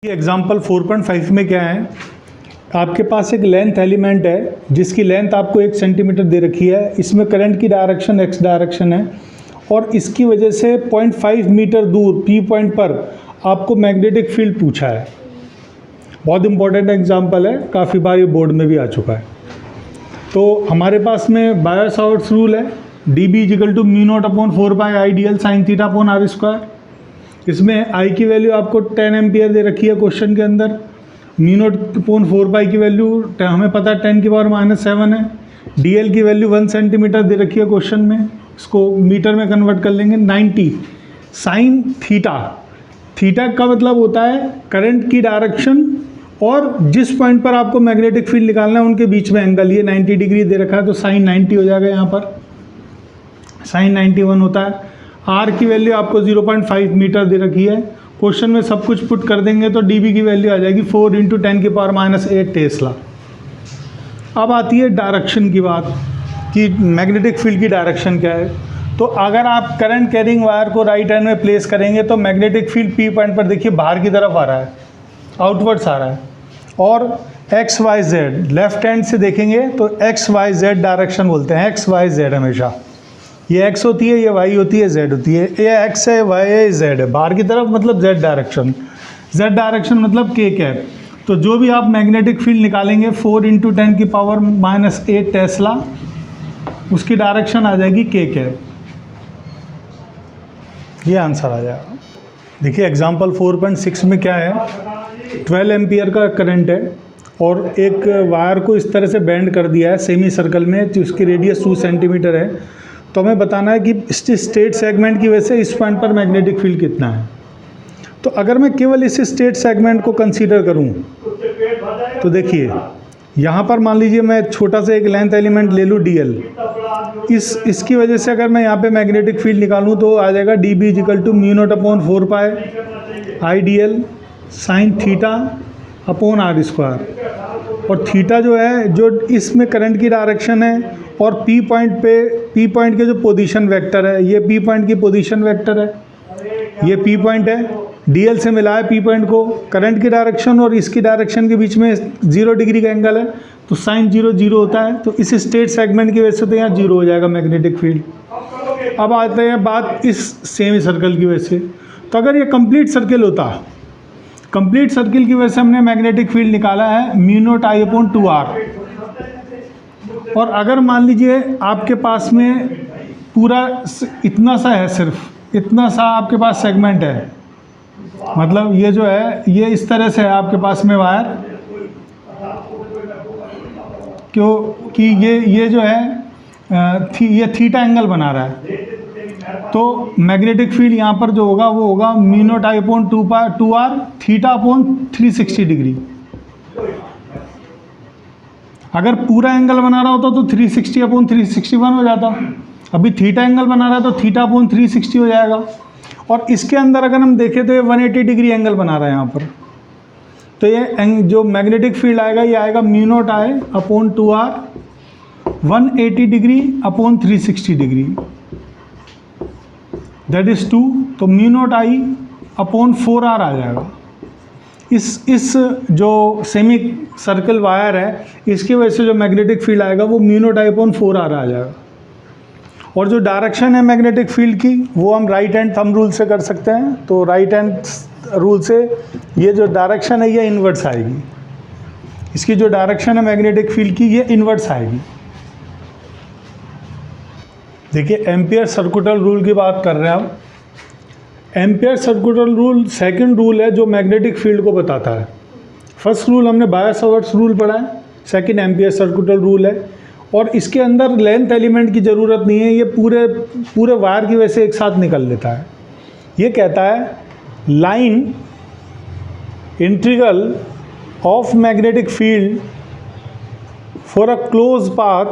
Example 4.5 में क्या है, आपके पास एक लेंथ एलिमेंट है जिसकी लेंथ आपको 1 सेंटीमीटर दे रखी है। इसमें करंट की डायरेक्शन x डायरेक्शन है और इसकी वजह से 0.5 मीटर दूर P पॉइंट पर आपको मैग्नेटिक फील्ड पूछा है। बहुत इंपॉर्टेंट एग्जाम्पल है, काफ़ी बार ये बोर्ड में भी आ चुका है। तो हमारे पास में बायो-सावर्ट्स रूल है, dB = μ0/4π I dl sin θ/r²। इसमें I की वैल्यू आपको 10 एम्पियर दे रखी है क्वेश्चन के अंदर। μ0/4π की वैल्यू हमें पता है 10⁻⁷ है। dl की वैल्यू 1 सेंटीमीटर दे रखी है क्वेश्चन में, इसको मीटर में कन्वर्ट कर लेंगे। 90 साइन थीटा, थीटा का मतलब होता है करंट की डायरेक्शन और जिस पॉइंट पर आपको मैग्नेटिक फील्ड निकालना है उनके बीच में एंगल। ये 90 डिग्री दे रखा है तो साइन 90 हो जाएगा, यहाँ पर साइन 91 होता है। आर की वैल्यू आपको 0.5 मीटर दे रखी है, क्वेश्चन में सब कुछ पुट कर देंगे तो dB की वैल्यू आ जाएगी 4 × 10⁻⁸ टेस्ला। अब आती है डायरेक्शन की बात कि मैग्नेटिक फील्ड की डायरेक्शन क्या है। तो अगर आप करंट कैरिंग वायर को राइट हैंड में प्लेस करेंगे तो मैग्नेटिक फील्ड P पॉइंट पर देखिए बाहर की तरफ आ रहा है, आउटवर्ड्स आ रहा है। और X Y Z left hand से देखेंगे तो एक्स वाई जेड डायरेक्शन बोलते हैं, एक्स वाई जेड हमेशा। ये एक्स होती है, ये वाई होती है, जेड होती है। ये एक्स है, वाई है, जेड है, बाहर की तरफ मतलब जेड डायरेक्शन। जेड डायरेक्शन मतलब के कैप। तो जो भी आप मैग्नेटिक फील्ड निकालेंगे 4 × 10⁻⁸ टेस्ला, उसकी डायरेक्शन आ जाएगी के कैप। ये आंसर आ जाएगा। देखिए एग्जाम्पल 4.6 में क्या है, 12 एम्पियर का करंट है और एक वायर को इस तरह से बेंड कर दिया है सेमी सर्कल में, तो उसकी रेडियस 2 सेंटीमीटर है। तो हमें बताना है कि इस स्ट्रेट सेगमेंट की वजह से इस पॉइंट पर मैग्नेटिक फील्ड कितना है। तो अगर मैं केवल इस स्ट्रेट सेगमेंट को कंसीडर करूं तो देखिए यहाँ पर मान लीजिए मैं छोटा सा एक लेंथ एलिमेंट ले लूँ dl, इसकी वजह से अगर मैं यहाँ पे मैग्नेटिक फील्ड निकालूँ तो आ जाएगा dB = μ0/4π I dl sin θ/r²। और थीटा जो है, जो इसमें करंट की डायरेक्शन है और P पॉइंट के जो पोजीशन वेक्टर है, ये P पॉइंट की पोजीशन वेक्टर है, ये P पॉइंट है। dl से मिला है P पॉइंट को, करंट की डायरेक्शन और इसकी डायरेक्शन के बीच में 0 डिग्री का एंगल है तो साइन 0 0 होता है। तो इस स्ट्रेट सेगमेंट की वजह से तो यहाँ 0 हो जाएगा मैग्नेटिक फील्ड। अब आते हैं बात इस सेमी सर्कल की वजह से। तो अगर ये कंप्लीट सर्किल होता, कंप्लीट सर्किल की वजह से हमने मैग्नेटिक फील्ड निकाला है μ0I/2r। और अगर मान लीजिए आपके पास में पूरा इतना सा है, सिर्फ इतना सा आपके पास सेगमेंट है, मतलब ये जो है ये इस तरह से है आपके पास में वायर, क्योंकि ये जो है ये थीटा एंगल बना रहा है। तो मैग्नेटिक फील्ड यहाँ पर जो होगा वो होगा μ0I/2r θ/360 डिग्री। अगर पूरा एंगल बना रहा होता तो 360/361 हो जाता। अभी थीटा एंगल बना रहा है तो θ/360 हो जाएगा। और इसके अंदर अगर हम देखें तो ये 180 डिग्री एंगल बना रहा है यहाँ पर। तो ये जो मैग्नेटिक फील्ड आएगा ये आएगा μ0I/2r 180 degree upon 360 degree, that is 2। तो μ0I/4r आ जाएगा। इस जो सेमी सर्कल वायर है इसकी वजह से जो मैग्नेटिक फील्ड आएगा वो μ0I/4r आ जाएगा। और जो डायरेक्शन है मैग्नेटिक फील्ड की वो हम राइट हैंड थंब रूल से कर सकते हैं। तो राइट हैंड रूल से ये जो डायरेक्शन है ये इनवर्स आएगी, इसकी जो डायरेक्शन है मैग्नेटिक फील्ड की ये इनवर्स आएगी। देखिए एम्पियर सर्कुटल रूल की बात कर रहे हैं हम। एम्पियर सर्कुटल रूल सेकंड रूल है जो मैग्नेटिक फील्ड को बताता है। फर्स्ट रूल हमने बायो-सावर्ट्स रूल पढ़ा है, सेकंड एम्पियर सर्कुटल रूल है। और इसके अंदर लेंथ एलिमेंट की ज़रूरत नहीं है, ये पूरे वायर की वजह से एक साथ निकल लेता है। ये कहता है line integral of magnetic field for a close path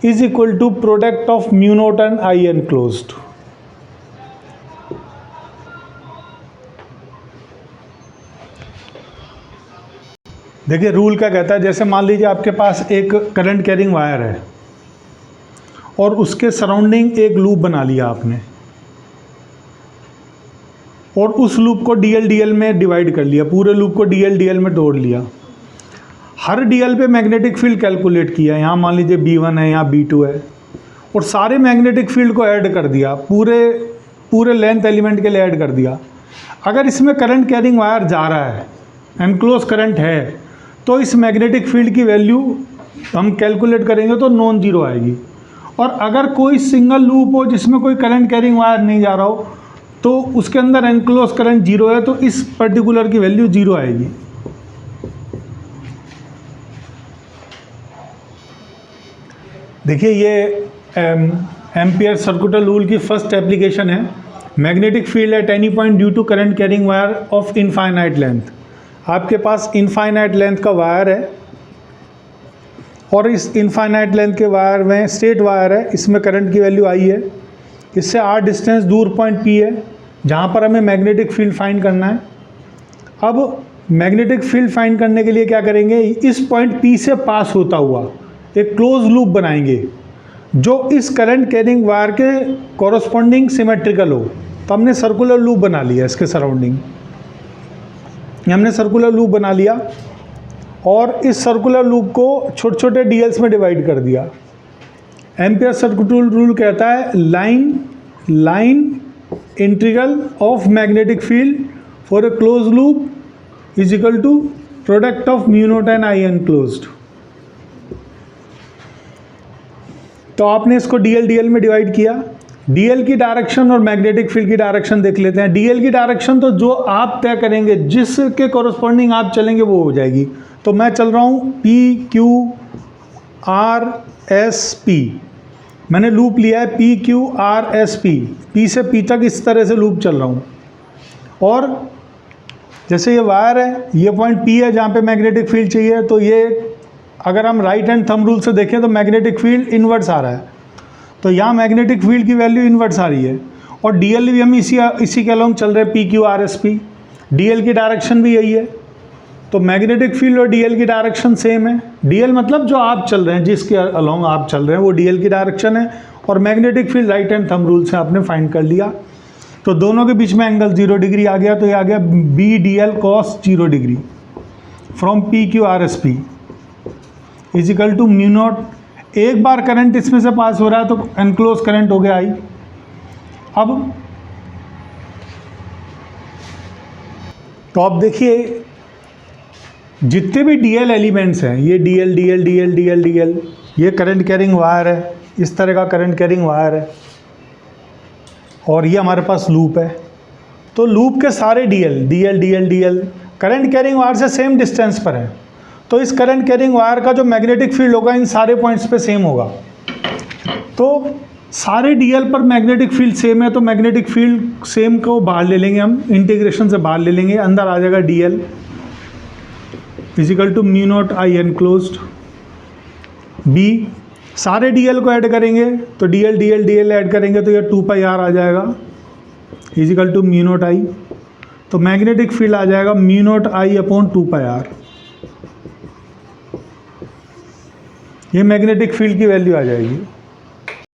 is equal to product of μ0 and I enclosed. देखिए रूल क्या कहता है, जैसे मान लीजिए आपके पास एक करंट कैरिंग वायर है और उसके सराउंडिंग एक लूप बना लिया आपने। और उस लूप को डीएल डीएल में डिवाइड कर लिया, पूरे लूप को डीएल डीएल में तोड़ लिया। हर डीएल पे मैग्नेटिक फील्ड कैलकुलेट किया, यहाँ मान लीजिए B1 है, यहाँ B2 है, और सारे मैग्नेटिक फील्ड को ऐड कर दिया, पूरे लेंथ एलिमेंट के लिए ऐड कर दिया। अगर इसमें करंट कैरिंग वायर जा रहा है, एनक्लोज करंट है, तो इस मैग्नेटिक फील्ड की वैल्यू हम कैलकुलेट करेंगे तो नॉन जीरो आएगी। और अगर कोई सिंगल लूप हो जिसमें कोई करंट कैरिंग वायर नहीं जा रहा हो, तो उसके अंदर एनक्लोज करंट जीरो है, तो इस पर्टिकुलर की वैल्यू जीरो आएगी। देखिए ये एम्पियर सर्कुलर रूल की फर्स्ट एप्लीकेशन है। Magnetic field at any point due to current carrying wire of infinite length. आपके पास इनफाइनाइट लेंथ का वायर है और इस इनफाइनाइट लेंथ के वायर में स्ट्रेट वायर है, इसमें करंट की वैल्यू आई है। इससे आर डिस्टेंस दूर पॉइंट P है जहाँ पर हमें मैग्नेटिक फील्ड फाइंड करना है। अब मैग्नेटिक फील्ड फाइंड करने के लिए क्या करेंगे, इस पॉइंट P से पास होता हुआ एक क्लोज लूप बनाएंगे जो इस करंट कैरिंग वायर के कॉरस्पॉन्डिंग सिमेट्रिकल हो। तो हमने सर्कुलर लूप बना लिया इसके सराउंडिंग, हमने सर्कुलर लूप बना लिया और इस सर्कुलर लूप को छोटे छोटे डीएल्स में डिवाइड कर दिया। एम्पियर सर्कुलर रूल कहता है line integral of magnetic field for a close loop is equal to product of mu naught and I enclosed. तो आपने इसको डीएल डीएल में डिवाइड किया। डीएल की डायरेक्शन और मैग्नेटिक फील्ड की डायरेक्शन देख लेते हैं। डीएल की डायरेक्शन तो जो आप तय करेंगे, जिसके कॉरस्पॉन्डिंग आप चलेंगे वो हो जाएगी। तो मैं चल रहा हूँ PQRSP, मैंने लूप लिया है PQRSP, P से P तक इस तरह से लूप चल रहा हूँ। और जैसे ये वायर है, ये पॉइंट P है जहाँ पे मैग्नेटिक फील्ड चाहिए, तो ये अगर हम राइट हैंड थंब रूल से देखें तो मैग्नेटिक फील्ड इन्वर्स आ रहा है, तो यहाँ मैग्नेटिक फील्ड की वैल्यू इन्वर्स आ रही है। और डीएल भी हम इसी के अलोंग चल रहे हैं, PQRSP। डीएल की डायरेक्शन भी यही है, तो मैग्नेटिक फील्ड और डीएल की डायरेक्शन सेम है। डीएल मतलब जो आप चल रहे हैं, जिसके अलोंग आप चल रहे हैं वो डीएल की डायरेक्शन है, और magnetic field right hand thumb rule से आपने फाइंड कर लिया। तो दोनों के बीच में एंगल 0 डिग्री आ गया, तो ये आ गया BDL cos 0 degree from PQRSP is equal to mu naught. एक बार करंट इसमें से पास हो रहा है तो एनक्लोज करंट हो गया आई। अब तो आप देखिए जितने भी डीएल एलिमेंट्स हैं, ये DL DL DL DL DL, ये करंट कैरिंग वायर है, इस तरह का करंट कैरिंग वायर है, और ये हमारे पास लूप है। तो लूप के सारे DL DL DL DL current carrying wire से सेम डिस्टेंस पर है, तो इस करंट कैरिंग वायर का जो मैग्नेटिक फील्ड होगा इन सारे पॉइंट्स पे सेम होगा। तो सारे डीएल पर मैग्नेटिक फील्ड सेम है, तो मैग्नेटिक फील्ड सेम को बाहर ले लेंगे, हम इंटीग्रेशन से बाहर ले लेंगे, अंदर आ जाएगा dl is equal to mu naught I enclosed B. सारे डीएल को ऐड करेंगे तो डीएल डीएल डीएल ऐड करेंगे तो ये 2πr आ जाएगा फिजिकल टू म्यू नॉट आई। तो मैग्नेटिक फील्ड आ जाएगा म्यू नॉट आई अपॉन 2πr। ये मैग्नेटिक फील्ड की वैल्यू आ जाएगी।